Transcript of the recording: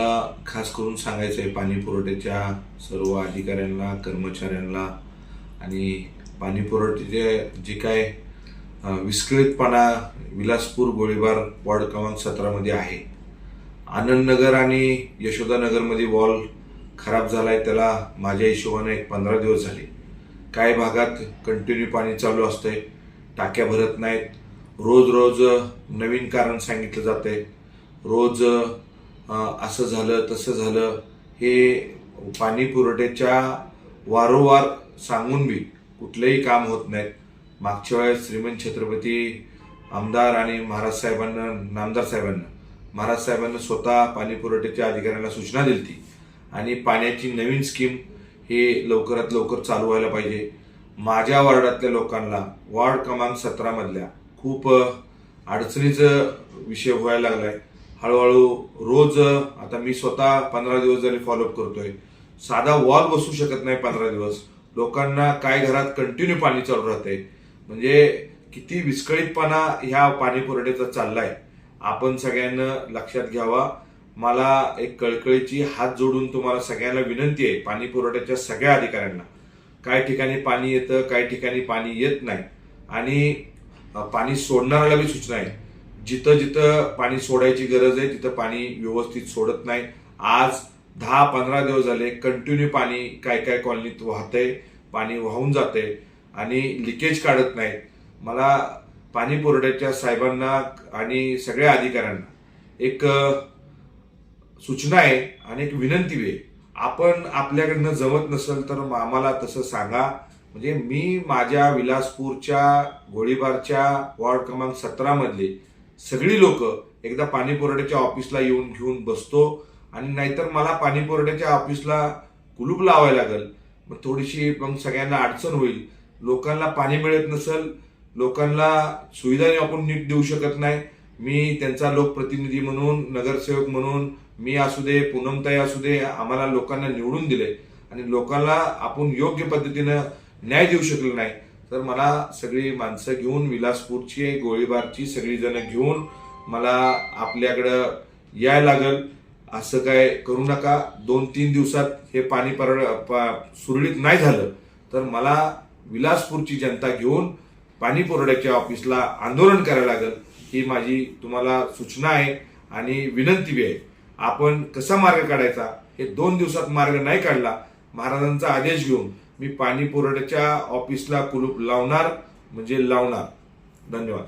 मला खास करून सांगायचं आहे पाणी पुरवठ्याच्या सर्व अधिकाऱ्यांना, कर्मचाऱ्यांना आणि पाणी पुरवठ्याचे जे काय विस्कळीतपणा विलासपूर गोळीबार वॉर्ड क्रमांक 17 मध्ये आहे. आनंदनगर आणि यशोदानगरमध्ये वॉल खराब झालाय, त्याला माझ्या हिशोबाने एक 15 दिवस झाले. काही भागात कंटिन्यू पाणी चालू असतंय, टाक्या भरत नाहीत. रोज रोज नवीन कारण सांगितलं जातंय. रोज असं झालं तसं झालं, हे पाणी पुरवठ्याच्या वारंवार सांगून बी कुठलंही काम होत नाहीत. मागच्या वेळेस श्रीमंत छत्रपती आमदार आणि महाराज साहेबांना स्वतः पाणी पुरवठ्याच्या अधिकाऱ्यांना सूचना दिली आणि पाण्याची नवीन स्कीम हे लवकरात लवकर चालू व्हायला पाहिजे. माझ्या वार्डातल्या लोकांना वॉर्ड क्रमांक 17 मधल्या खूप अडचणीचा विषय व्हायला लागलाय. हळूहळू रोज आता मी स्वतः 15 दिवस झाले फॉलोअप करतोय. साधा वॉल बसू शकत नाही 15 दिवस. लोकांना काय घरात कंटिन्यू पाणी चालू राहतंय. म्हणजे किती विस्कळीतपणा ह्या पाणी पुरवठ्याचा चाललाय, आपण सगळ्यांना लक्षात घ्यावा. मला एक कळकळीची हात जोडून तुम्हाला सगळ्यांना विनंती आहे, पाणी पुरवठ्याच्या सगळ्या अधिकाऱ्यांना. काही ठिकाणी पाणी येतं, काही ठिकाणी पाणी येत नाही आणि पाणी सोडणाऱ्याला बी सूचना आहे. जिथं जिथं पाणी सोडायची गरज आहे तिथं पाणी व्यवस्थित सोडत नाही. आज 10-15 दिवस झाले कंटिन्यू पाणी काय काय कॉलनीत वाहतंय, पाणी वाहून जाते आणि लिकेज काढत नाहीत. मला पाणी पुरवठ्याच्या साहेबांना आणि सगळ्या अधिकाऱ्यांना एक सूचना आहे आणि एक विनंती आहे. आपण आपल्याकडनं जमत नसेल तर आम्हाला तसं सांगा. म्हणजे मी माझ्या विलासपूरच्या गोळीबारच्या वॉर्ड क्रमांक 17 मधले सगळी लोक एकदा पाणी पुरवठ्याच्या ऑफिसला येऊन घेऊन बसतो आणि नाहीतर मला पाणी पुरवठ्याच्या ऑफिसला कुलूप लावायला लागेल. मग थोडीशी मग सगळ्यांना अडचण होईल. लोकांना पाणी मिळत नसेल, लोकांना सुविधा आपण नीट देऊ शकत नाही. मी त्यांचा लोकप्रतिनिधी म्हणून, नगरसेवक म्हणून, मी असू दे, पूनमताई असू दे, आम्हाला लोकांना निवडून दिले आणि लोकांना आपण योग्य पद्धतीनं न्याय देऊ शकलो नाही तर मला सगळी माणसं घेऊन, विलासपूरची गोळीबारची सगळी जण घेऊन मला आपल्याकडं यायला लागल. असं काय करू नका. 2-3 दिवसात हे पाणी सुरळीत नाही झालं तर मला विलासपूरची जनता घेऊन पाणी पुरवठ्याच्या ऑफिसला आंदोलन करायला लागेल. ही माझी तुम्हाला सूचना आहे आणि विनंती आहे. आपण कसा मार्ग काढायचा, हे 2 दिवसात मार्ग नाही काढला, महाराजांचा आदेश घेऊन मी पाणी पुरवठ्याच्या ऑफिसला कुलूप लावणार म्हणजे लावणार. धन्यवाद.